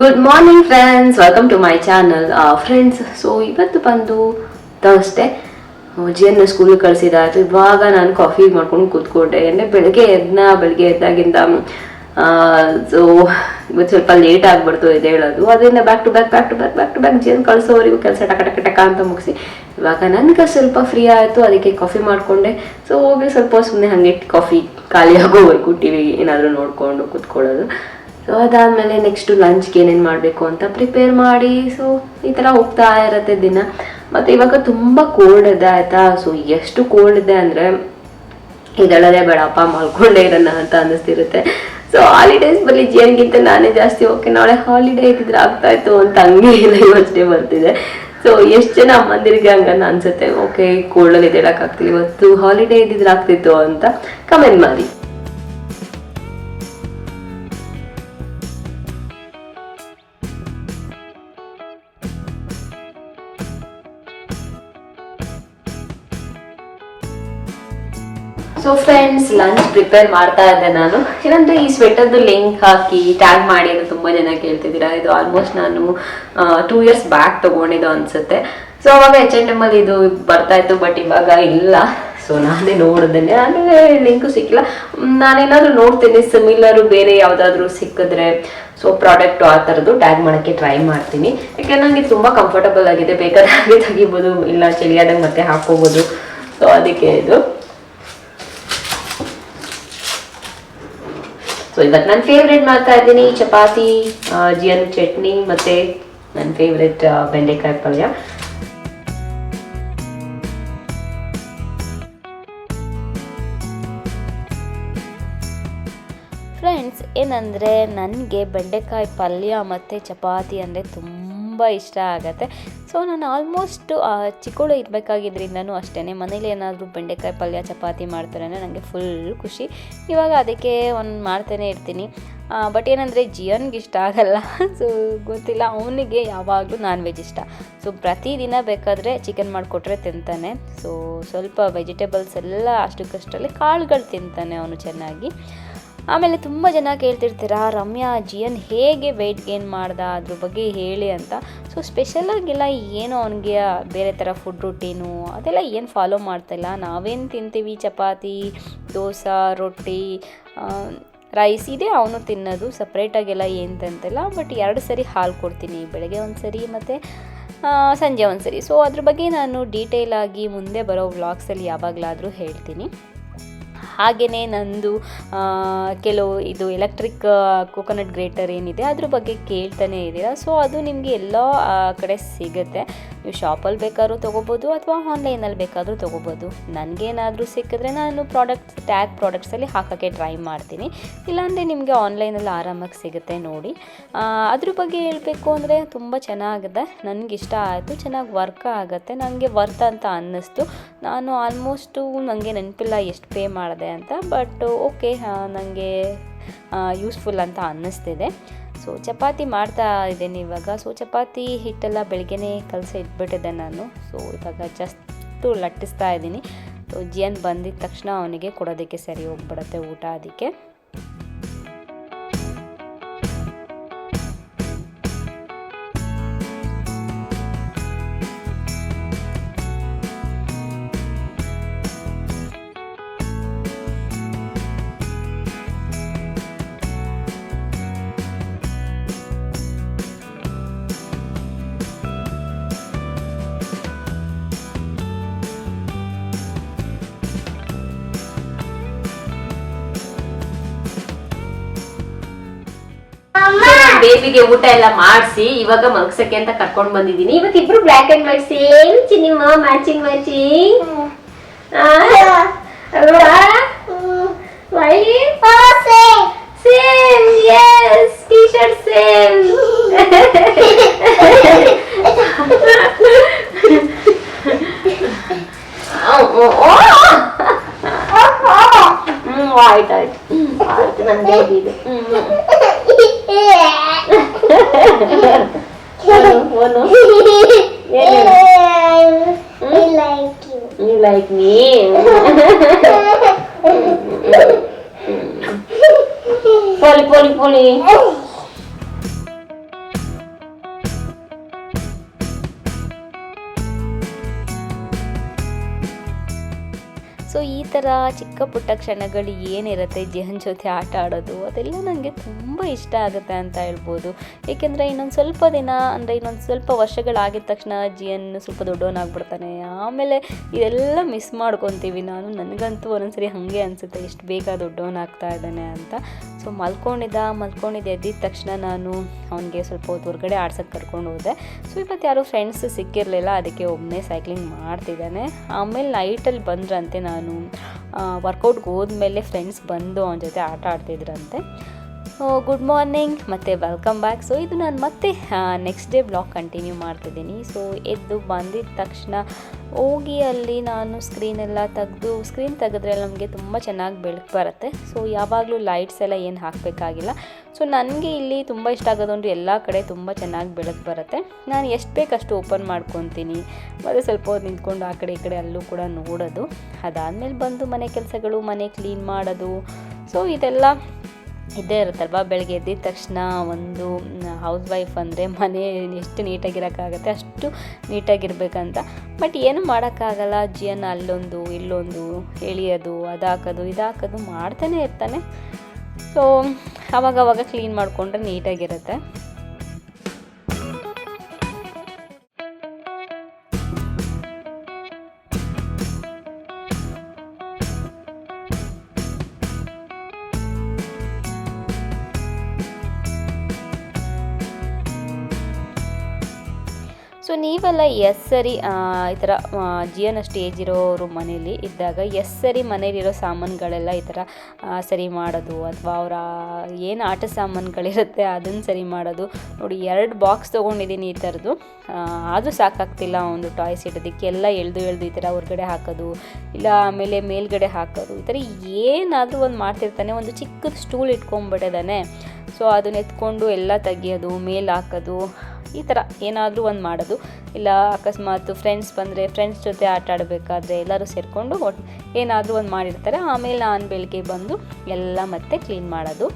Good morning friends, welcome to my channel friends. So ಇವತ್ತು ಬಂದು Thursday, ಜಿಯನ್ನು ಸ್ಕೂಲಿಗೆ ಕಳಿಸಿದಾಯ್ತು. ಇವಾಗ ನಾನು ಕಾಫಿ ಮಾಡ್ಕೊಂಡು ಕೂತ್ಕೊಂಡೆ. ಬೆಳಗ್ಗೆ ಎದ್ದಾಗಿಂದ ಸೊ ಇವತ್ತು ಸ್ವಲ್ಪ ಲೇಟ್ ಆಗಿಬಿಡ್ತು ಇದೆ ಹೇಳೋದು. ಅದರಿಂದ ಬ್ಯಾಕ್ ಟು ಬ್ಯಾಕ್ ಜಿಯನ್ನು ಕಳಿಸೋವರೆಗೂ ಕೆಲಸ ಟಕ ಅಂತ ಮುಗಿಸಿ ಇವಾಗ ನನಗೆ ಸ್ವಲ್ಪ ಫ್ರೀ ಆಯಿತು. ಅದಕ್ಕೆ ಕಾಫಿ ಮಾಡಿಕೊಂಡೆ. ಸೊ ಹೋಗಿ ಸ್ವಲ್ಪ ಸುಮ್ಮನೆ ಹಾಗೆ ಕಾಫಿ ಖಾಲಿ ಆಗೋವರೆಗೂ ಟಿ ವಿ ಏನಾದರೂ ನೋಡಿಕೊಂಡು ಕೂತ್ಕೊಳ್ಳೋದು. ಸೊ ಅದಾದಮೇಲೆ ನೆಕ್ಸ್ಟು ಲಂಚ್ಗೆ ಏನೇನು ಮಾಡಬೇಕು ಅಂತ ಪ್ರಿಪೇರ್ ಮಾಡಿ, ಸೊ ಈ ಥರ ಹೋಗ್ತಾ ಇರುತ್ತೆ ದಿನ. ಮತ್ತು ಇವಾಗ ತುಂಬ ಕೋಲ್ಡ್ ಇದೆ ಆಯಿತಾ. ಸೊ ಎಷ್ಟು ಕೋಲ್ಡ್ ಇದೆ ಅಂದರೆ ಇದಳದೇ ಬೇಡಪ್ಪ ಮಲ್ಕೊಂಡೇ ಇರೋಣ ಅಂತ ಅನ್ನಿಸ್ತಿರುತ್ತೆ. ಸೊ ಹಾಲಿಡೇಸ್ ಬರಲಿ ಜಿಯನ್ಗಿಂತ ನಾನೇ ಜಾಸ್ತಿ ಓಕೆ ನಾಳೆ ಹಾಲಿಡೇ ಇದ್ದಿದ್ರೆ ಆಗ್ತಾಯಿತ್ತು ಅಂತ ಹಂಗೆ ಎಲ್ಲ ಯೋಚನೆ ಬರ್ತಿದೆ. ಸೊ ಎಷ್ಟು ಜನ ಅಮ್ಮಂದಿರಿಗೆ ಹಂಗನ್ನ ಅನ್ಸುತ್ತೆ, ಓಕೆ ಕೋಲ್ಡಲ್ಲಿ ಇದೇಳಕ್ಕಾಗ್ತಿಲ್ಲ, ಇವತ್ತು ಹಾಲಿಡೇ ಇದ್ದಿದ್ರೆ ಆಗ್ತಿತ್ತು ಅಂತ ಕಮೆಂಟ್ ಮಾಡಿ. ಸೊ ಫ್ರೆಂಡ್ಸ್, ಲಂಚ್ ಪ್ರಿಪೇರ್ ಮಾಡ್ತಾ ಇದ್ದೆ ನಾನು. ಏನಂದ್ರೆ ಈ ಸ್ವೆಟರ್ದು ಲಿಂಕ್ ಹಾಕಿ ಟ್ಯಾಗ್ ಮಾಡಿ ಅಂತ ತುಂಬ ಜನ ಕೇಳ್ತಿದ್ದೀರಾ. ಇದು ಆಲ್ಮೋಸ್ಟ್ ನಾನು 2 years ಬ್ಯಾಕ್ ತಗೊಂಡಿದ್ದು ಅನ್ಸುತ್ತೆ. ಸೊ ಅವಾಗ H&M ಅಲ್ಲಿ ಇದು ಬರ್ತಾ ಇತ್ತು, ಬಟ್ ಇವಾಗ ಇಲ್ಲ. ಸೊ ನಾನೇ ನೋಡಿದ್ದೇನೆ, ಆದರೆ ಲಿಂಕು ಸಿಕ್ಕಿಲ್ಲ. ನಾನೇನಾದರೂ ನೋಡ್ತೀನಿ ಸಿಮಿಲರು ಬೇರೆ ಯಾವುದಾದ್ರೂ ಸಿಕ್ಕಿದ್ರೆ ಸೊ ಪ್ರಾಡಕ್ಟು ಆ ಥರದ್ದು ಟ್ಯಾಗ್ ಮಾಡೋಕ್ಕೆ ಟ್ರೈ ಮಾಡ್ತೀನಿ. ಯಾಕೆಂದ್ರೆ ನನಗೆ ತುಂಬ ಕಂಫರ್ಟಬಲ್ ಆಗಿದೆ, ಬೇಕಾದಾಗೆ ತೆಗಿಬೋದು, ಇಲ್ಲ ಚಳಿಯಾದಾಗ ಮತ್ತೆ ಹಾಕೋಬೋದು. ಸೊ ಅದಕ್ಕೆ ಇದು. ಸೊ ಇವತ್ತು ನನ್ನ ಫೇವ್ರೇಟ್ ಮಾಡ್ತಾ ಇದ್ದೀನಿ ಚಪಾತಿ, ಜಿಯನ್ ಚಟ್ನಿ ಮತ್ತು ನನ್ನ ಫೇವ್ರೇಟ್ ಬೆಂಡೆಕಾಯಿ ಪಲ್ಯ. ಫ್ರೆಂಡ್ಸ್, ಏನಂದರೆ ನನಗೆ ಬೆಂಡೆಕಾಯಿ ಪಲ್ಯ ಮತ್ತು ಚಪಾತಿ ಅಂದರೆ ತುಂಬ ಇಷ್ಟ ಆಗುತ್ತೆ. ಸೊ ನಾನು ಆಲ್ಮೋಸ್ಟ್ ಚಿಕ್ಕಳು ಇರಬೇಕಾಗಿದ್ರಿಂದನೂ ಅಷ್ಟೇ ಮನೇಲಿ ಏನಾದರೂ ಬೆಂಡೆಕಾಯಿ ಪಲ್ಯ ಚಪಾತಿ ಮಾಡ್ತಾರೆ ಅಂದರೆ ನನಗೆ ಫುಲ್ ಖುಷಿ. ಇವಾಗ ಅದಕ್ಕೆ ಒಂದು ಮಾಡ್ತಾನೆ ಇರ್ತೀನಿ. ಬಟ್ ಏನಂದರೆ ಜಿಯನ್ಗೆ ಇಷ್ಟ ಆಗಲ್ಲ. ಸೊ ಗೊತ್ತಿಲ್ಲ, ಅವನಿಗೆ ಯಾವಾಗಲೂ ನಾನ್ ವೆಜ್ ಇಷ್ಟ. ಸೊ ಪ್ರತಿದಿನ ಬೇಕಾದರೆ ಚಿಕನ್ ಮಾಡಿಕೊಟ್ರೆ ತಿಂತಾನೆ. ಸೊ ಸ್ವಲ್ಪ ವೆಜಿಟೇಬಲ್ಸ್ ಎಲ್ಲ ಅಷ್ಟಕ್ಕಷ್ಟರಲ್ಲಿ ಕಾಳುಗಳು ತಿಂತಾನೆ ಅವನು ಚೆನ್ನಾಗಿ. ಆಮೇಲೆ ತುಂಬ ಜನ ಕೇಳ್ತಿರ್ತೀರಾ, ರಮ್ಯಾ ಜಿಯನ್ ಹೇಗೆ ವೆಯ್ಟ್ ಗೇನ್ ಮಾಡ್ದ ಅದ್ರ ಬಗ್ಗೆ ಹೇಳಿ ಅಂತ. ಸೊ ಸ್ಪೆಷಲಾಗಿಲ್ಲ, ಏನೋ ಅವನಿಗೆ ಬೇರೆ ಥರ ಫುಡ್ ರೂಟೀನು ಅದೆಲ್ಲ ಏನು ಫಾಲೋ ಮಾಡ್ತಾಯಿಲ್ಲ. ನಾವೇನು ತಿಂತೀವಿ ಚಪಾತಿ, ದೋಸೆ, ರೊಟ್ಟಿ, ರೈಸ್ ಇದೆ ಅವನು ತಿನ್ನೋದು. ಸಪ್ರೇಟಾಗೆಲ್ಲ ಏನು ತಿಂತಿಲ್ಲ. ಬಟ್ 2 ಸರಿ ಹಾಲು ಕೊಡ್ತೀನಿ, ಬೆಳಗ್ಗೆ ಒಂದು ಸರಿ ಮತ್ತು ಸಂಜೆ ಒಂದು ಸರಿ. ಸೊ ಅದ್ರ ಬಗ್ಗೆ ನಾನು ಡೀಟೇಲಾಗಿ ಮುಂದೆ ಬರೋ ವ್ಲಾಗ್ಸಲ್ಲಿ ಯಾವಾಗಲಾದರೂ ಹೇಳ್ತೀನಿ. ಹಾಗೆಯೇ ನಂದು ಕೆಲವು ಇದು ಎಲೆಕ್ಟ್ರಿಕ್ ಕೋಕೋನಟ್ ಗ್ರೇಟರ್ ಏನಿದೆ ಅದ್ರ ಬಗ್ಗೆ ಕೇಳ್ತಾನೆ ಇದ್ದೀರಾ. ಸೊ ಅದು ನಿಮಗೆ ಎಲ್ಲ ಕಡೆ ಸಿಗುತ್ತೆ. ನೀವು ಶಾಪಲ್ಲಿ ಬೇಕಾದ್ರೂ ತೊಗೋಬೋದು ಅಥವಾ ಆನ್ಲೈನಲ್ಲಿ ಬೇಕಾದರೂ ತೊಗೋಬೋದು. ನನಗೇನಾದರೂ ಸಿಕ್ಕಿದ್ರೆ ನಾನು ಪ್ರಾಡಕ್ಟ್ಸಲ್ಲಿ ಹಾಕೋಕ್ಕೆ ಟ್ರೈ ಮಾಡ್ತೀನಿ. ಇಲ್ಲಾಂದರೆ ನಿಮಗೆ ಆನ್ಲೈನಲ್ಲಿ ಆರಾಮಾಗಿ ಸಿಗುತ್ತೆ ನೋಡಿ. ಅದ್ರ ಬಗ್ಗೆ ಹೇಳಬೇಕು ಅಂದರೆ ತುಂಬ ಚೆನ್ನಾಗಿದೆ, ನನಗಿಷ್ಟ ಆಯಿತು, ಚೆನ್ನಾಗಿ ವರ್ಕ್ ಆಗುತ್ತೆ, ನನಗೆ ವರ್ತ್ ಅಂತ ಅನ್ನಿಸ್ತು. ನಾನು ಆಲ್ಮೋಸ್ಟು ನನಗೆ ನೆನಪಿಲ್ಲ ಎಷ್ಟು ಪೇ ಮಾಡಿದೆ ಅಂತ, ಬಟ್ ಓಕೆ ನನಗೆ ಯೂಸ್ಫುಲ್ ಅಂತ ಅನ್ನಿಸ್ತಿದೆ. ಸೊ ಚಪಾತಿ ಮಾಡ್ತಾ ಇದ್ದೇನೆ ಇವಾಗ. ಸೊ ಚಪಾತಿ ಹಿಟ್ಟೆಲ್ಲ ಬೆಳಗ್ಗೆನೇ ಕಲಸಿ ಇಟ್ಬಿಟ್ಟಿದ್ದೆ ನಾನು. ಸೊ ಇವಾಗ ಜಸ್ಟು ಲಟ್ಟಿಸ್ತಾ ಇದ್ದೀನಿ. ಸೊ ಜಿಯನ್ ಬಂದಿದ್ದ ತಕ್ಷಣ ಅವನಿಗೆ ಕೊಡೋದಕ್ಕೆ ಸರಿ ಹೋಗ್ಬಿಡುತ್ತೆ ಊಟ. ಅದಕ್ಕೆ ಬೇಬಿಗೆ ಊಟ ಎಲ್ಲ ಮಾಡಿಸಿ ಇವಾಗ ಮಲ್ಗ್ಸಕ್ಕೆ ಅಂತ ಕರ್ಕೊಂಡು ಬಂದಿದ್ದೀನಿ. ಇವತ್ತಿಬ್ರು ಬ್ಲ್ಯಾಕ್ ಅಂಡ್ ವೈಟ್ ಸೇಮ್ ಚಿನಿಮ matching same yes t-shirt same ಆಯ್ತು ನನ್ನ ಬೇಬಿ ಇದು. You like me? Poli. So ಈ ಥರ ಚಿಕ್ಕ ಪುಟ್ಟ ಕ್ಷಣಗಳು ಏನಿರುತ್ತೆ ಜಿಯನ್ ಜೊತೆ ಆಟ ಆಡೋದು ಅದೆಲ್ಲ ನನಗೆ ತುಂಬ ಇಷ್ಟ ಆಗುತ್ತೆ ಅಂತ ಹೇಳ್ಬೋದು. ಏಕೆಂದರೆ ಇನ್ನೊಂದು ಸ್ವಲ್ಪ ದಿನ ಅಂದರೆ ಇನ್ನೊಂದು ಸ್ವಲ್ಪ ವರ್ಷಗಳಾಗಿದ ತಕ್ಷಣ ಜಿಯನ್ ಸ್ವಲ್ಪ ದೊಡ್ಡವನಾಗ್ಬಿಡ್ತಾನೆ. ಆಮೇಲೆ ಇದೆಲ್ಲ ಮಿಸ್ ಮಾಡ್ಕೊತೀವಿ ನನಗಂತೂ ಒಂದೊಂದ್ಸರಿ ಹಾಗೆ ಅನಿಸುತ್ತೆ, ಎಷ್ಟು ಬೇಗ ದೊಡ್ಡವನಾಗ್ತಾ ಇದ್ದಾನೆ ಅಂತ. ಸೊ ಮಲ್ಕೊಂಡಿದ್ದೆ ಎದ್ದಿದ ತಕ್ಷಣ ನಾನು ಅವನಿಗೆ ಸ್ವಲ್ಪ ಹೊತ್ತು ಹೊರಗಡೆ ಆಡ್ಸೋಕ್ಕೆ ಕರ್ಕೊಂಡು ಹೋದೆ. ಸೊ ಇವತ್ತು ಯಾರೂ ಫ್ರೆಂಡ್ಸ್ ಸಿಕ್ಕಿರಲಿಲ್ಲ, ಅದಕ್ಕೆ ಒಬ್ಬನೇ ಸೈಕ್ಲಿಂಗ್ ಮಾಡ್ತಿದ್ದಾನೆ. ಆಮೇಲೆ ನೈಟಲ್ಲಿ ಬಂದ್ರಂತೆ, ನಾನು ವರ್ಕೌಟ್ಗೆ ಹೋದ್ಮೇಲೆ ಫ್ರೆಂಡ್ಸ್ ಬಂದು ಅವನ ಜೊತೆ ಆಟ ಆಡ್ತಿದ್ರಂತೆ. ಗುಡ್ ಮಾರ್ನಿಂಗ್ ಮತ್ತು ವೆಲ್ಕಮ್ ಬ್ಯಾಕ್. ಸೊ ಇದು ನಾನು ಮತ್ತೆ ನೆಕ್ಸ್ಟ್ ಡೇ ಬ್ಲಾಗ್ ಕಂಟಿನ್ಯೂ ಮಾಡ್ತಿದ್ದೀನಿ. ಸೊ ಎದ್ದು ಬಂದಿದ್ದ ತಕ್ಷಣ ಹೋಗಿ ಅಲ್ಲಿ ನಾನು ಸ್ಕ್ರೀನ್ ತೆಗೆದ್ರೆ ನಮಗೆ ತುಂಬ ಚೆನ್ನಾಗಿ ಬೆಳಕು ಬರುತ್ತೆ. ಸೊ ಯಾವಾಗಲೂ ಲೈಟ್ಸ್ ಎಲ್ಲ ಏನು ಹಾಕಬೇಕಾಗಿಲ್ಲ. ಸೊ ನನಗೆ ಇಲ್ಲಿ ತುಂಬ ಇಷ್ಟ ಆಗೋದು ಎಲ್ಲ ಕಡೆ ತುಂಬ ಚೆನ್ನಾಗಿ ಬೆಳಕು ಬರುತ್ತೆ. ನಾನು ಎಷ್ಟು ಬೇಕಷ್ಟು ಓಪನ್ ಮಾಡ್ಕೊತೀನಿ, ಮತ್ತು ಸ್ವಲ್ಪ ಹೊತ್ತು ನಿಂತ್ಕೊಂಡು ಆ ಕಡೆ ಈ ಕಡೆ ಅಲ್ಲೂ ಕೂಡ ನೋಡೋದು. ಅದಾದಮೇಲೆ ಬಂದು ಮನೆ ಕೆಲಸಗಳು, ಮನೆ ಕ್ಲೀನ್ ಮಾಡೋದು. ಸೊ ಇದೆಲ್ಲ ಇದ್ದೇ ಇರುತ್ತಲ್ವ. ಬೆಳಗ್ಗೆ ಎದ್ದಿದ ತಕ್ಷಣ ಒಂದು ಹೌಸ್ ವೈಫ್ ಅಂದರೆ ಮನೆ ಎಷ್ಟು ನೀಟಾಗಿರೋಕ್ಕಾಗತ್ತೆ ಅಷ್ಟು ನೀಟಾಗಿರ್ಬೇಕಂತ. ಬಟ್ ಏನು ಮಾಡೋಕ್ಕಾಗಲ್ಲ, ಜಿಯನ್ ಅಲ್ಲೊಂದು ಇಲ್ಲೊಂದು ಎಳಿಯೋದು, ಇದಾಕೋದು ಮಾಡ್ತಾನೆ ಇರ್ತಾನೆ. ಸೊ ಆವಾಗವಾಗ ಕ್ಲೀನ್ ಮಾಡಿಕೊಂಡ್ರೆ ನೀಟಾಗಿರುತ್ತೆ. ಸೊ ನೀವೆಲ್ಲ ಸರಿ ಈ ಥರ ಜಿಯನ್ ಅಷ್ಟು ಏಜ್ ಇರೋರು ಮನೇಲಿ ಇದ್ದಾಗ ಸರಿ ಮನೇಲಿರೋ ಸಾಮಾನುಗಳೆಲ್ಲ ಈ ಥರ ಸರಿ ಮಾಡೋದು, ಅಥವಾ ಅವರ ಏನು ಆಟ ಸಾಮಾನುಗಳಿರುತ್ತೆ ಅದನ್ನು ಸರಿ ಮಾಡೋದು. ನೋಡಿ 2 ಬಾಕ್ಸ್ ತೊಗೊಂಡಿದ್ದೀನಿ ಈ ಥರದ್ದು, ಆದರೂ ಸಾಕಾಗ್ತಿಲ್ಲ ಒಂದು ಟಾಯ್ಸ್ ಇಡೋದಕ್ಕೆ. ಎಲ್ಲ ಎಳ್ದು ಈ ಥರ ಹೊರಗಡೆ ಹಾಕೋದು, ಇಲ್ಲ ಆಮೇಲೆ ಮೇಲ್ಗಡೆ ಹಾಕೋದು, ಈ ಥರ ಏನಾದರೂ ಒಂದು ಮಾಡ್ತಿರ್ತಾನೆ. ಒಂದು ಚಿಕ್ಕದು ಸ್ಟೂಲ್ ಇಟ್ಕೊಂಡ್ಬಿಟ್ಟಿದ್ದಾನೆ. ಸೊ ಅದನ್ನ ಎತ್ಕೊಂಡು ಎಲ್ಲ ತೆಗಿಯೋದು, ಮೇಲೆ ಹಾಕೋದು, ಈ ಥರ ಏನಾದರೂ ಒಂದು ಮಾಡೋದು. ಇಲ್ಲ ಅಕಸ್ಮಾತ್ ಫ್ರೆಂಡ್ಸ್ ಬಂದರೆ ಫ್ರೆಂಡ್ಸ್ ಜೊತೆ ಆಟ ಆಡಬೇಕಾದ್ರೆ ಎಲ್ಲರೂ ಸೇರಿಕೊಂಡು ಏನಾದರೂ ಒಂದು ಮಾಡಿರ್ತಾರೆ. ಆಮೇಲೆ ನಾನು ಬೆಳಗ್ಗೆ ಬಂದು ಎಲ್ಲ ಮತ್ತೆ ಕ್ಲೀನ್ ಮಾಡೋದು.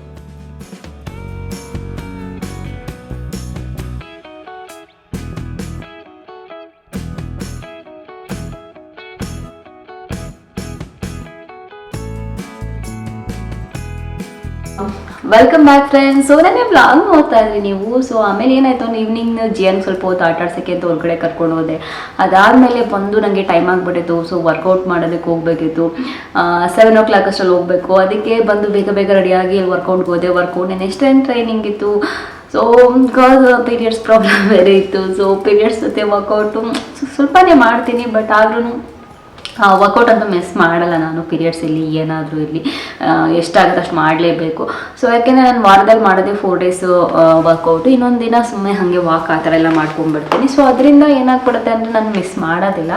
Welcome back friends. ಸೊ ನಾನೇ ವ್ಲಾಗ್ ನೋಡ್ತಾ ಇದ್ರಿ ನೀವು. ಸೊ ಆಮೇಲೆ ಏನಾಯಿತು, ಈವ್ನಿಂಗ್ ಜಿಯನ್ ಸ್ವಲ್ಪ ಹೊತ್ತು ಆಟ ಆಡ್ಸೋಕ್ಕೆ ಅಂತ ಹೊರಗಡೆ ಕರ್ಕೊಂಡು ಹೋದೆ. ಅದಾದಮೇಲೆ ಬಂದು ನನಗೆ ಟೈಮ್ ಆಗಿಬಿಟ್ಟಿತ್ತು. ಸೊ ವರ್ಕೌಟ್ ಮಾಡೋದಕ್ಕೆ ಹೋಗಬೇಕಿತ್ತು, 7 o'clock ಅಷ್ಟರಲ್ಲಿ ಹೋಗಬೇಕು. ಅದಕ್ಕೆ ಬಂದು ಬೇಗ ರೆಡಿಯಾಗಿ ವರ್ಕೌಟ್ಗೆ ಹೋದೆ. ವರ್ಕೌಟ್ ನೆಕ್ಸ್ಟ್ ಟೈಮ್ ಟ್ರೈನಿಂಗ್ ಇತ್ತು. ಸೊ ಬಿಕಾಸ್ ಪೀರಿಯಡ್ಸ್ ಪ್ರಾಬ್ಲಮ್ ಬೇರೆ ಇತ್ತು. ಸೊ ಪೀರಿಯಡ್ಸ್ ಜೊತೆ ವರ್ಕೌಟು ಸ್ವಲ್ಪನೇ ಮಾಡ್ತೀನಿ, ಬಟ್ ಆದ್ರೂ ವರ್ಕೌಟ್ ಅಂತೂ ಮಿಸ್ ಮಾಡಲ್ಲ ನಾನು. ಪೀರಿಯಡ್ಸಲ್ಲಿ ಏನಾದರೂ ಇರಲಿ, ಎಷ್ಟಾಗುತ್ತೆ ಅಷ್ಟು ಮಾಡಲೇಬೇಕು. ಸೊ ಯಾಕೆಂದರೆ ನಾನು ವಾರದಲ್ಲಿ ಮಾಡೋದೇ 4 days ವರ್ಕೌಟು, ಇನ್ನೊಂದು ದಿನ ಸುಮ್ಮನೆ ಹಾಗೆ ವಾಕ್ ಆ ಥರ ಎಲ್ಲ ಮಾಡ್ಕೊಂಡ್ಬಿಡ್ತೀನಿ. ಸೊ ಅದರಿಂದ ಏನಾಗ್ಬಿಡುತ್ತೆ ಅಂದರೆ ನಾನು ಮಿಸ್ ಮಾಡೋದಿಲ್ಲ.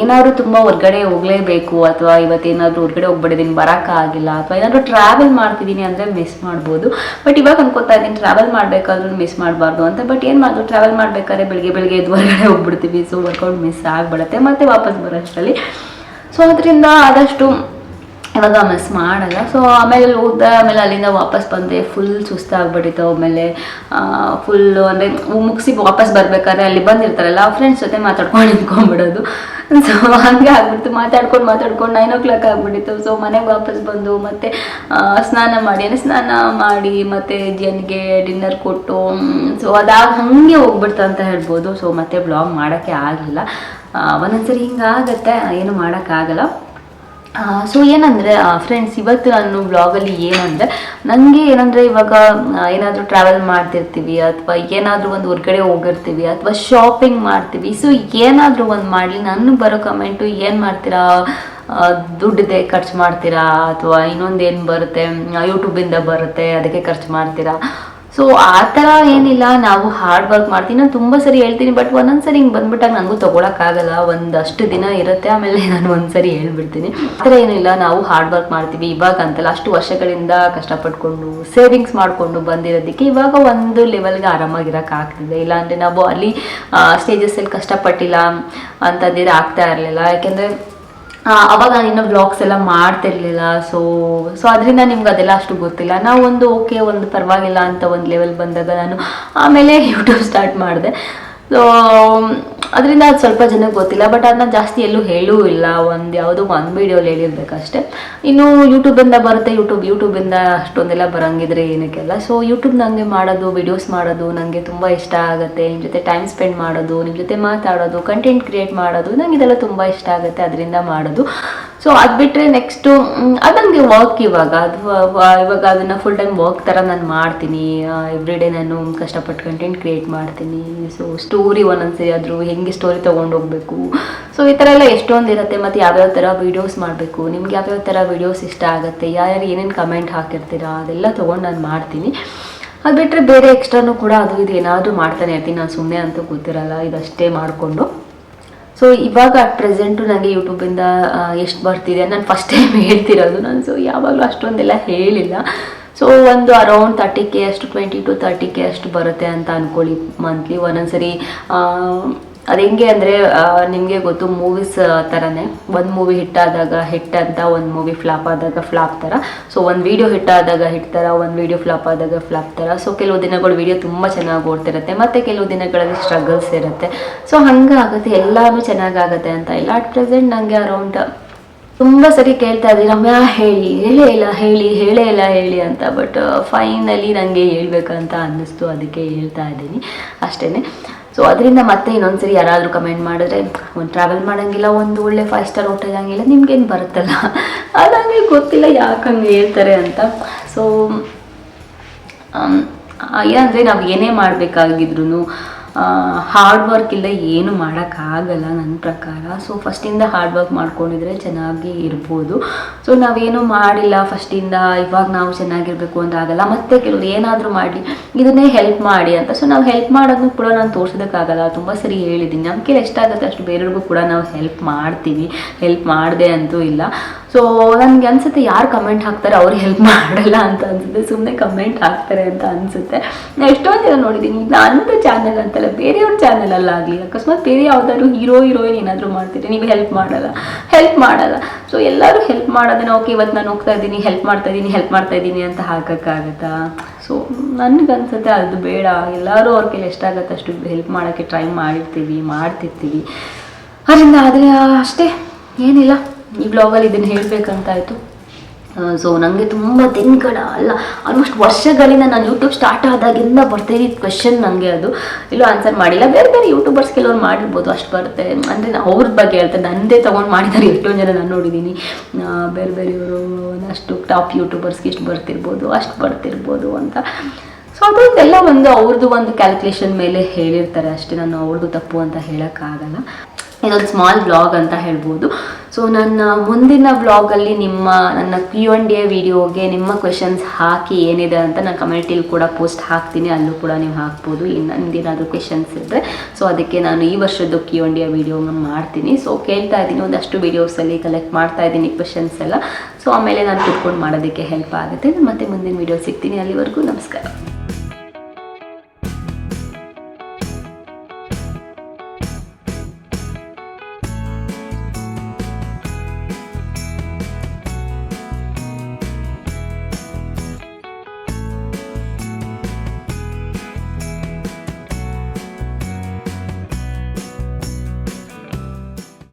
ಏನಾದರೂ ತುಂಬ ಹೊರಗಡೆ ಹೋಗಲೇಬೇಕು, ಅಥವಾ ಇವತ್ತೇನಾದರೂ ಹೊರಗಡೆ ಹೋಗ್ಬಿಟ್ಟಿದ್ದೀನಿ ಬರೋಕ್ಕಾಗಿಲ್ಲ, ಅಥವಾ ಏನಾದರೂ ಟ್ರಾವೆಲ್ ಮಾಡ್ತಿದ್ದೀನಿ ಅಂದರೆ ಮಿಸ್ ಮಾಡ್ಬೋದು. ಬಟ್ ಇವಾಗ ಅನ್ಕೋತಾ ಇದ್ದೀನಿ ಟ್ರಾವೆಲ್ ಮಾಡಬೇಕಾದ್ರೂ ಮಿಸ್ ಮಾಡಬಾರ್ದು ಅಂತ. ಬಟ್ ಏನು ಮಾಡೋದು, ಟ್ರಾವೆಲ್ ಮಾಡಬೇಕಾದ್ರೆ ಬೆಳಗ್ಗೆ ಎದ್ದು ಹೊರಗಡೆ ಹೋಗ್ಬಿಡ್ತೀವಿ. ಸೊ ವರ್ಕೌಟ್ ಮಿಸ್ ಆಗಿಬಿಡುತ್ತೆ ಮತ್ತು ವಾಪಸ್ ಬರೋಷ್ಟರಲ್ಲಿ. ಸೊ ಅದರಿಂದ ಆದಷ್ಟು ಇವಾಗ ಮಿಸ್ ಮಾಡಲ್ಲ. ಸೊ ಆಮೇಲೆ ಹೋದ ಆಮೇಲೆ ಅಲ್ಲಿಂದ ವಾಪಸ್ ಬಂದೆ, ಫುಲ್ ಸುಸ್ತಾಗ್ಬಿಟ್ಟಿತ್ತು. ಆಮೇಲೆ ಫುಲ್ಲು ಅಂದರೆ ಮುಗಿಸಿ ವಾಪಸ್ ಬರಬೇಕಾದ್ರೆ ಅಲ್ಲಿ ಬಂದಿರ್ತಾರಲ್ಲ ಫ್ರೆಂಡ್ಸ್ ಜೊತೆ ಮಾತಾಡ್ಕೊಂಡು ನಿಂತ್ಕೊಂಡ್ಬಿಡೋದು. ಸೊ ಹಾಗೆ ಆಗ್ಬಿಡ್ತು, ಮಾತಾಡ್ಕೊಂಡು 9 o'clock ಆಗಿಬಿಟ್ಟಿತ್ತು. ಸೊ ಮನೆಗೆ ವಾಪಸ್ ಬಂದು ಮತ್ತೆ ಸ್ನಾನ ಮಾಡಿ ಮತ್ತೆ ಜಿಯನ್ಗೆ ಡಿನ್ನರ್ ಕೊಟ್ಟು, ಸೊ ಅದಾಗ ಹಾಗೆ ಹೋಗ್ಬಿಡ್ತು ಅಂತ ಹೇಳ್ಬೋದು. ಸೊ ಮತ್ತೆ ಬ್ಲಾಗ್ ಮಾಡೋಕ್ಕೆ ಆಗಲಿಲ್ಲ. ಒಂದೊಂದ್ಸರಿ ಹಿಂಗಾಗತ್ತೆ, ಏನು ಮಾಡೋಕ್ಕಾಗಲ್ಲ. ಸೊ ಏನಂದರೆ ಫ್ರೆಂಡ್ಸ್, ಇವತ್ತು ನಾನು ಬ್ಲಾಗಲ್ಲಿ ನನಗೆ ಇವಾಗ ಏನಾದರೂ ಟ್ರಾವೆಲ್ ಮಾಡ್ತಿರ್ತೀವಿ, ಅಥವಾ ಏನಾದರೂ ಒಂದು ಹೊರಗಡೆ ಹೋಗಿರ್ತೀವಿ, ಅಥವಾ ಶಾಪಿಂಗ್ ಮಾಡ್ತೀವಿ. ಸೊ ಏನಾದರೂ ಒಂದು ಮಾಡಲಿ, ನನಗೆ ಬರೋ ಕಮೆಂಟು ಏನು ಮಾಡ್ತೀರಾ, ದುಡ್ಡಿದೆ ಖರ್ಚು ಮಾಡ್ತೀರಾ, ಅಥವಾ ಇನ್ನೊಂದೇನು ಬರುತ್ತೆ ಯೂಟ್ಯೂಬಿಂದ ಬರುತ್ತೆ ಅದಕ್ಕೆ ಖರ್ಚು ಮಾಡ್ತೀರಾ. ಸೊ ಆ ಥರ ಏನಿಲ್ಲ, ನಾವು ಹಾರ್ಡ್ ವರ್ಕ್ ಮಾಡ್ತೀನಿ. ನಾನು ತುಂಬ ಸರಿ ಹೇಳ್ತೀನಿ, ಬಟ್ ಒಂದೊಂದ್ಸರಿ ಹಿಂಗೆ ಬಂದ್ಬಿಟ್ಟಾಗ ನನಗೂ ತೊಗೊಳಕ್ಕಾಗಲ್ಲ. ಒಂದಷ್ಟು ದಿನ ಇರುತ್ತೆ, ಆಮೇಲೆ ನಾನು ಒಂದ್ಸರಿ ಹೇಳ್ಬಿಡ್ತೀನಿ. ಆ ಥರ ಏನಿಲ್ಲ, ನಾವು ಹಾರ್ಡ್ ವರ್ಕ್ ಮಾಡ್ತೀವಿ. ಇವಾಗ ಅಂತಲ್ಲ, ಅಷ್ಟು ವರ್ಷಗಳಿಂದ ಕಷ್ಟಪಟ್ಕೊಂಡು ಸೇವಿಂಗ್ಸ್ ಮಾಡಿಕೊಂಡು ಬಂದಿರೋದಕ್ಕೆ ಇವಾಗ ಒಂದು ಲೆವೆಲ್ಗೆ ಆರಾಮಾಗಿರೋಕ್ಕಾಗ್ತಿದೆ. ಇಲ್ಲಾಂದರೆ ನಾವು ಅಲ್ಲಿ ಸ್ಟೇಜಸ್ಸಲ್ಲಿ ಕಷ್ಟಪಟ್ಟಿಲ್ಲ ಅಂತಂದಿದ್ರೆ ಆಗ್ತಾ ಇರಲಿಲ್ಲ. ಯಾಕೆಂದರೆ ಅವಾಗ ನಾನು ಇನ್ನೂ ಬ್ಲಾಗ್ಸ್ ಎಲ್ಲ ಮಾಡ್ತಿರ್ಲಿಲ್ಲ. ಸೊ ಅದರಿಂದ ನಿಮ್ಗೆ ಅದೆಲ್ಲ ಅಷ್ಟು ಗೊತ್ತಿಲ್ಲ. ನಾವು ಒಂದು ಪರವಾಗಿಲ್ಲ ಅಂತ ಒಂದು ಲೆವೆಲ್ ಬಂದಾಗ ನಾನು ಆಮೇಲೆ ಯೂಟ್ಯೂಬ್ ಸ್ಟಾರ್ಟ್ ಮಾಡಿದೆ. ಸೊ ಅದರಿಂದ ಅದು ಸ್ವಲ್ಪ ಜನಕ್ಕೆ ಗೊತ್ತಿಲ್ಲ. ಬಟ್ ಅದನ್ನ ಜಾಸ್ತಿ ಎಲ್ಲೂ ಹೇಳೂ ಇಲ್ಲ, ಯಾವುದೋ ಒಂದು ವೀಡಿಯೋಲಿ ಹೇಳಿರ್ಬೇಕಷ್ಟೆ. ಇನ್ನು ಯೂಟ್ಯೂಬಿಂದ ಬರುತ್ತೆ, ಯೂಟ್ಯೂಬಿಂದ ಅಷ್ಟೊಂದೆಲ್ಲ ಬರೋಂಗಿದ್ರೆ ಏನಕ್ಕೆಲ್ಲ. ಸೊ ಯೂಟ್ಯೂಬ್ ನನಗೆ ಮಾಡೋದು, ವಿಡಿಯೋಸ್ ಮಾಡೋದು ನನಗೆ ತುಂಬ ಇಷ್ಟ ಆಗುತ್ತೆ. ನಿಮ್ಮ ಜೊತೆ ಟೈಮ್ ಸ್ಪೆಂಡ್ ಮಾಡೋದು, ನಿಮ್ಮ ಜೊತೆ ಮಾತಾಡೋದು, ಕಂಟೆಂಟ್ ಕ್ರಿಯೇಟ್ ಮಾಡೋದು, ನಂಗೆ ಇದೆಲ್ಲ ತುಂಬ ಇಷ್ಟ ಆಗುತ್ತೆ, ಅದರಿಂದ ಮಾಡೋದು. ಸೊ ಅದು ಬಿಟ್ಟರೆ ನೆಕ್ಸ್ಟು ಅದು ನನಗೆ ವರ್ಕ್ ಇವಾಗ ಅದನ್ನು ಫುಲ್ ಟೈಮ್ ವರ್ಕ್ ಥರ ನಾನು ಮಾಡ್ತೀನಿ. ಎವ್ರಿ ಡೇ ನಾನು ಕಷ್ಟಪಟ್ಟು ಕಂಟೆಂಟ್ ಕ್ರಿಯೇಟ್ ಮಾಡ್ತೀನಿ. ಸೊ ಸ್ಟೋರಿ ಒಂದೊಂದ್ಸರಿ ಆದರೂ ಹೆಂಗೆ ಸ್ಟೋರಿ ತೊಗೊಂಡು ಹೋಗಬೇಕು, ಸೊ ಈ ಥರ ಎಲ್ಲ ಎಷ್ಟೊಂದು ಇರುತ್ತೆ. ಮತ್ತು ಯಾವ್ಯಾವ ಥರ ವೀಡಿಯೋಸ್ ಮಾಡಬೇಕು, ನಿಮ್ಗೆ ಯಾವ್ಯಾವ ಥರ ವೀಡಿಯೋಸ್ ಇಷ್ಟ ಆಗುತ್ತೆ, ಯಾರ್ಯಾರು ಏನೇನು ಕಮೆಂಟ್ ಹಾಕಿರ್ತೀರಾ ಅದೆಲ್ಲ ತೊಗೊಂಡು ನಾನು ಮಾಡ್ತೀನಿ. ಅದು ಬಿಟ್ಟರೆ ಬೇರೆ ಎಕ್ಸ್ಟ್ರಾನು ಕೂಡ ಅದು ಇದು ಏನಾದರೂ ಮಾಡ್ತಾನೆ ಇರ್ತೀನಿ. ನಾನು ಸುಮ್ಮನೆ ಅಂತೂ ಕೂತಿರಲ್ಲ, ಇದಷ್ಟೇ ಮಾಡಿಕೊಂಡು. ಸೊ ಇವಾಗ ಅಟ್ ಪ್ರೆಸೆಂಟು ನನಗೆ ಯೂಟ್ಯೂಬಿಂದ ಎಷ್ಟು ಬರ್ತಿದೆ ನಾನು ಫಸ್ಟ್ ಟೈಮ್ ಹೇಳ್ತಿರೋದು ನಾನು. ಸೊ ಯಾವಾಗಲೂ ಅಷ್ಟೊಂದೆಲ್ಲ ಹೇಳಿಲ್ಲ. ಸೊ ಒಂದು ಅರೌಂಡ್ 30K ಅಷ್ಟು, 20 to 30K ಅಷ್ಟು ಬರುತ್ತೆ ಅಂತ ಅಂದ್ಕೊಳ್ಳಿ ಮಂತ್ಲಿ. ಒಂದೊಂದ್ಸರಿ ಅದು ಹೆಂಗೆ ಅಂದರೆ ನಿಮಗೆ ಗೊತ್ತು, ಮೂವೀಸ್ ಥರನೇ. ಒಂದು ಮೂವಿ ಹಿಟ್ಟಾದಾಗ ಹಿಟ್ ಅಂತ, ಒಂದು ಮೂವಿ ಫ್ಲಾಪ್ ಆದಾಗ ಫ್ಲಾಪ್ ಥರ. ಸೊ ಒಂದು ವೀಡಿಯೋ ಹಿಟ್ಟಾದಾಗ ಹಿಟ್ ಥರ, ಒಂದು ವೀಡಿಯೋ ಫ್ಲಾಪ್ ಆದಾಗ ಫ್ಲಾಪ್ ಥರ. ಸೊ ಕೆಲವು ದಿನಗಳು ವೀಡಿಯೋ ತುಂಬ ಚೆನ್ನಾಗಿ ಓಡ್ತಿರುತ್ತೆ, ಮತ್ತು ಕೆಲವು ದಿನಗಳಲ್ಲಿ ಸ್ಟ್ರಗಲ್ಸ್ ಇರುತ್ತೆ. ಸೊ ಹಂಗಾಗುತ್ತೆ, ಎಲ್ಲನೂ ಚೆನ್ನಾಗಾಗುತ್ತೆ ಅಂತ ಇಲ್ಲ. ಅಟ್ ಪ್ರೆಸೆಂಟ್ ನನಗೆ ಅರೌಂಡ್ ತುಂಬ ಸರಿ ಕೇಳ್ತಾ ಇದ್ದೀನಿ, ರಮ್ಯಾ ಹೇಳೇ ಇಲ್ಲ ಅಂತ. ಬಟ್ ಫೈನಲಿ ನನಗೆ ಹೇಳ್ಬೇಕಂತ ಅನ್ನಿಸ್ತು, ಅದಕ್ಕೆ ಹೇಳ್ತಾ ಇದ್ದೀನಿ ಅಷ್ಟೇ. ಸೊ ಅದರಿಂದ ಮತ್ತೆ ಇನ್ನೊಂದ್ಸರಿ ಯಾರಾದರೂ ಕಮೆಂಟ್ ಮಾಡಿದ್ರೆ, ಒಂದು ಟ್ರಾವೆಲ್ ಮಾಡೋಂಗಿಲ್ಲ, ಒಂದು ಒಳ್ಳೆ 5 ಸ್ಟಾರ್ ಹೋಟೆಲ್ ನಿಮ್ಗೇನು ಬರುತ್ತಲ್ಲ, ಅದು ನನಗೆ ಗೊತ್ತಿಲ್ಲ ಯಾಕೆ ಹಂಗೆ ಹೇಳ್ತಾರೆ ಅಂತ. ಸೊ ಏನಂದರೆ ನಾವು ಏನೇ ಮಾಡಬೇಕಾಗಿದ್ರು ಹಾರ್ಡ್ ವರ್ಕ್ ಇಲ್ಲ ಏನು ಮಾಡೋಕ್ಕಾಗಲ್ಲ ನನ್ನ ಪ್ರಕಾರ. ಸೊ ಫಸ್ಟಿಂದ ಹಾರ್ಡ್ ವರ್ಕ್ ಮಾಡ್ಕೊಂಡಿದ್ರೆ ಚೆನ್ನಾಗಿ ಇರ್ಬೋದು. ಸೊ ನಾವೇನು ಮಾಡಿಲ್ಲ ಫಸ್ಟಿಂದ, ಇವಾಗ ನಾವು ಚೆನ್ನಾಗಿರಬೇಕು ಅಂತ ಆಗಲ್ಲ. ಮತ್ತು ಕೆಲವರು ಏನಾದರೂ ಮಾಡಿ ಇದನ್ನೇ ಹೆಲ್ಪ್ ಮಾಡಿ ಅಂತ. ಸೊ ನಾವು ಹೆಲ್ಪ್ ಮಾಡೋದನ್ನು ಕೂಡ ನಾನು ತೋರ್ಸೋದಕ್ಕಾಗಲ್ಲ, ತುಂಬ ಸರಿ ಹೇಳಿದ್ದೀನಿ. ನಮ್ಮ ಕೈಲಿ ಎಷ್ಟಾಗುತ್ತೆ ಅಷ್ಟು ಬೇರೆಯವ್ರಿಗೂ ಕೂಡ ನಾವು ಹೆಲ್ಪ್ ಮಾಡ್ತೀವಿ, ಹೆಲ್ಪ್ ಮಾಡದೆ ಅಂತೂ ಇಲ್ಲ. ಸೊ ನನಗೆ ಅನಿಸುತ್ತೆ ಯಾರು ಕಮೆಂಟ್ ಹಾಕ್ತಾರೆ ಅವ್ರು ಹೆಲ್ಪ್ ಮಾಡಲ್ಲ ಅಂತ ಅನಿಸುತ್ತೆ, ಸುಮ್ಮನೆ ಕಮೆಂಟ್ ಹಾಕ್ತಾರೆ ಅಂತ ಅನಿಸುತ್ತೆ. ನಾನು ಎಷ್ಟೊಂದು ಜನ ನೋಡಿದ್ದೀನಿ, ನನ್ನದು ಚಾನಲ್ ಅಂತಲ್ಲ ಬೇರೆಯವ್ರ ಚಾನಲಲ್ಲಾಗಲಿ, ಅಕಸ್ಮಾತ್ ಬೇರೆ ಯಾವುದಾದ್ರು ಹೀರೋಯಿನ್ ಏನಾದರೂ ಮಾಡ್ತಿದ್ರೆ ನೀವು ಹೆಲ್ಪ್ ಮಾಡಲ್ಲ. ಸೊ ಎಲ್ಲರೂ ಹೆಲ್ಪ್ ಮಾಡೋದನ್ನ ಓಕೆ ಇವತ್ತು ನಾನು ಹೋಗ್ತಾ ಇದ್ದೀನಿ ಹೆಲ್ಪ್ ಮಾಡ್ತಾ ಇದ್ದೀನಿ ಅಂತ ಹಾಕೋಕ್ಕಾಗತ್ತಾ? ಸೊ ನನಗನ್ಸುತ್ತೆ ಅದು ಬೇಡ. ಎಲ್ಲರೂ ಅವ್ರ ಕೈಲಿ ಎಷ್ಟಾಗತ್ತೆ ಅಷ್ಟು ಹೆಲ್ಪ್ ಮಾಡೋಕ್ಕೆ ಟ್ರೈ ಮಾಡ್ತಿರ್ತೀವಿ. ಅದರಿಂದ ಆದರೆ ಅಷ್ಟೇ, ಏನಿಲ್ಲ. ಈ ಬ್ಲಾಗಲ್ಲಿ ಇದನ್ನು ಹೇಳಬೇಕಂತಾಯಿತು. ಸೊ ನನಗೆ ತುಂಬ ದಿನಗಳ ಅಲ್ಲ, ಆಲ್ಮೋಸ್ಟ್ ವರ್ಷಗಳಿಂದ ನಾನು ಯೂಟ್ಯೂಬ್ ಸ್ಟಾರ್ಟ್ ಆದಾಗಿಂದ ಬರ್ತಾಯಿದ್ದ ಕ್ವೆಶನ್ ನನಗೆ, ಅದು ಎಲ್ಲೂ ಆನ್ಸರ್ ಮಾಡಿಲ್ಲ. ಬೇರೆ ಯೂಟ್ಯೂಬರ್ಸ್ ಕೆಲವ್ರು ಮಾಡಿರ್ಬೋದು, ಅಷ್ಟು ಬರುತ್ತೆ ಅಂದರೆ ಅವ್ರ ಬಗ್ಗೆ ಹೇಳ್ತಾರೆ. ನನ್ನದೇ ತೊಗೊಂಡು ಮಾಡಿದ್ದಾರೆ ಎಷ್ಟೊಂದು ಜನ ನಾನು ನೋಡಿದ್ದೀನಿ. ಬೇರೆಯವರು ಅಷ್ಟು ಟಾಪ್ ಯೂಟ್ಯೂಬರ್ಸ್ಗೆ ಇಷ್ಟು ಬರ್ತಿರ್ಬೋದು ಅಂತ. ಸೊ ಅದೆಲ್ಲ ಅವ್ರದ್ದು ಒಂದು ಕ್ಯಾಲ್ಕುಲೇಷನ್ ಮೇಲೆ ಹೇಳಿರ್ತಾರೆ ಅಷ್ಟೇ. ನಾನು ಅವ್ರದ್ದು ತಪ್ಪು ಅಂತ ಹೇಳೋಕ್ಕಾಗಲ್ಲ. ಇದೊಂದು ಸ್ಮಾಲ್ ಬ್ಲಾಗ್ ಅಂತ ಹೇಳ್ಬೋದು. ಸೊ ನನ್ನ ಮುಂದಿನ ಬ್ಲಾಗಲ್ಲಿ ನನ್ನ Q&A ವಿಡಿಯೋಗೆ ನಿಮ್ಮ ಕ್ವೆಶನ್ಸ್ ಹಾಕಿ ಏನಿದೆ ಅಂತ ನಾನು ಕಮ್ಯುನಿಟಿಲಿ ಕೂಡ ಪೋಸ್ಟ್ ಹಾಕ್ತೀನಿ, ಅಲ್ಲೂ ಕೂಡ ನೀವು ಹಾಕ್ಬೋದು ಇನ್ನೇನಾದರೂ ಕ್ವೆಶನ್ಸ್ ಇದ್ದರೆ. ಸೊ ಅದಕ್ಕೆ ನಾನು ಈ ವರ್ಷದ್ದು Q&A ವಿಡಿಯೋನ ಮಾಡ್ತೀನಿ. ಸೊ ಕೇಳ್ತಾ ಇದ್ದೀನಿ, ಒಂದಷ್ಟು ವೀಡಿಯೋಸಲ್ಲಿ ಕಲೆಕ್ಟ್ ಮಾಡ್ತಾ ಇದ್ದೀನಿ ಕ್ವೆಶನ್ಸ್ ಎಲ್ಲ. ಸೊ ಆಮೇಲೆ ನಾನು ಕುತ್ಕೊಂಡು ಮಾಡೋದಕ್ಕೆ ಹೆಲ್ಪ್ ಆಗುತ್ತೆ. ಮತ್ತೆ ಮುಂದಿನ ವೀಡಿಯೋ ಸಿಗ್ತೀನಿ. ಅಲ್ಲಿವರೆಗೂ ನಮಸ್ಕಾರ.